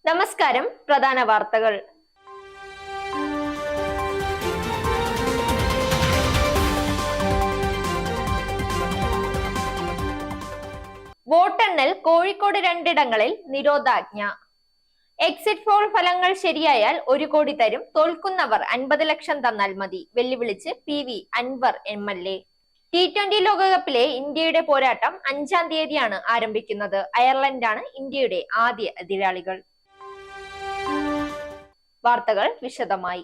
നമസ്കാരം. പ്രധാന വാർത്തകൾ. വോട്ടെണ്ണൽ കോഴിക്കോട് 2 ഇടങ്ങളിൽ നിരോധാജ്ഞ. എക്സിറ്റ് പോൾ ഫലങ്ങൾ ശരിയായാൽ 1 കോടി തരും, തോൽക്കുന്നവർ 50 ലക്ഷം തന്നാൽ മതി, വെല്ലുവിളിച്ച് PV അൻവർ MLA. T20 ലോകകപ്പിലെ ഇന്ത്യയുടെ പോരാട്ടം 5-ാം തീയതിയാണ് ആരംഭിക്കുന്നത്. അയർലൻഡാണ് ഇന്ത്യയുടെ ആദ്യ എതിരാളികൾ. വാർത്തകൾ വിശദമായി.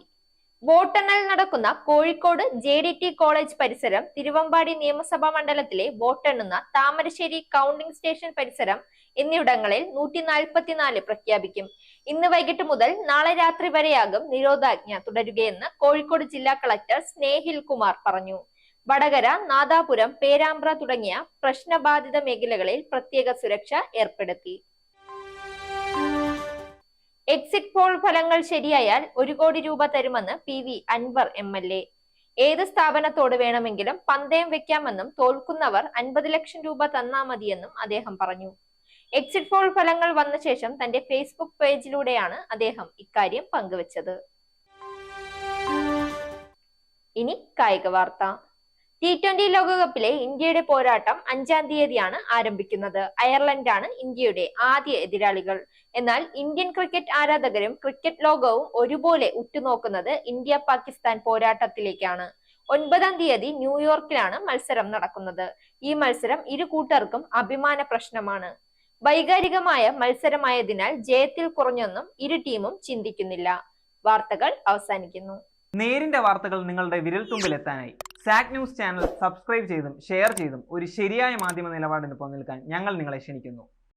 വോട്ടെണ്ണൽ നടക്കുന്ന കോഴിക്കോട് JDT കോളേജ് പരിസരം, തിരുവമ്പാടി നിയമസഭാ മണ്ഡലത്തിലെ വോട്ടെണ്ണുന്ന താമരശ്ശേരി കൗണ്ടിംഗ് സ്റ്റേഷൻ പരിസരം എന്നിവിടങ്ങളിൽ 144 പ്രഖ്യാപിക്കും. ഇന്ന് വൈകിട്ട് മുതൽ നാളെ രാത്രി വരെയാകും നിരോധാജ്ഞ തുടരുകയെന്ന് കോഴിക്കോട് ജില്ലാ കളക്ടർ സ്നേഹിൽ കുമാർ പറഞ്ഞു. വടകര, നാദാപുരം, പേരാമ്പ്ര തുടങ്ങിയ പ്രശ്നബാധിത മേഖലകളിൽ പ്രത്യേക സുരക്ഷ ഏർപ്പെടുത്തി. എക്സിറ്റ് പോൾ ഫലങ്ങൾ ശരിയായാൽ 1 കോടി രൂപ തരുമെന്ന് PV അൻവർ MLA. ഏത് സ്ഥാപനത്തോട് വേണമെങ്കിലും പന്തയം വെക്കാമെന്നും തോൽക്കുന്നവർ 50 ലക്ഷം രൂപ തന്നാ മതിയെന്നും അദ്ദേഹം പറഞ്ഞു. എക്സിറ്റ് പോൾ ഫലങ്ങൾ വന്ന ശേഷം തന്റെ ഫേസ്ബുക്ക് പേജിലൂടെയാണ് അദ്ദേഹം ഇക്കാര്യം പങ്കുവച്ചത്. ഇനി കായിക വാർത്ത. T20 ലോകകപ്പിലെ ഇന്ത്യയുടെ പോരാട്ടം 5-ാം തീയതിയാണ് ആരംഭിക്കുന്നത്. അയർലൻഡാണ് ഇന്ത്യയുടെ ആദ്യ എതിരാളികൾ. എന്നാൽ ഇന്ത്യൻ ക്രിക്കറ്റ് ആരാധകരും ക്രിക്കറ്റ് ലോകവും ഒരുപോലെ ഉറ്റുനോക്കുന്നത് ഇന്ത്യ-പാകിസ്ഥാൻ പോരാട്ടത്തിലേക്കാണ്. 9-ാം തീയതി ന്യൂയോർക്കിലാണ് മത്സരം നടക്കുന്നത്. ഈ മത്സരം ഇരു കൂട്ടർക്കും അഭിമാന പ്രശ്നമാണ്. വൈകാരികമായ മത്സരമായതിനാൽ ജയത്തിൽ കുറഞ്ഞൊന്നും ഇരു ടീമും ചിന്തിക്കുന്നില്ല. വാർത്തകൾ അവസാനിക്കുന്നു. നേരിന്റെ വാർത്തകൾ നിങ്ങളുടെ വിരൽത്തുമ്പിലെത്താനായി സാക് ന്യൂസ് ചാനൽ സബ്സ്ക്രൈബ് ചെയ്തും ഷെയർ ചെയ്തും ഒരു ശരിയായ മാധ്യമ നിലപാടിനൊപ്പം നിൽക്കാൻ ഞങ്ങൾ നിങ്ങളെ ക്ഷണിക്കുന്നു.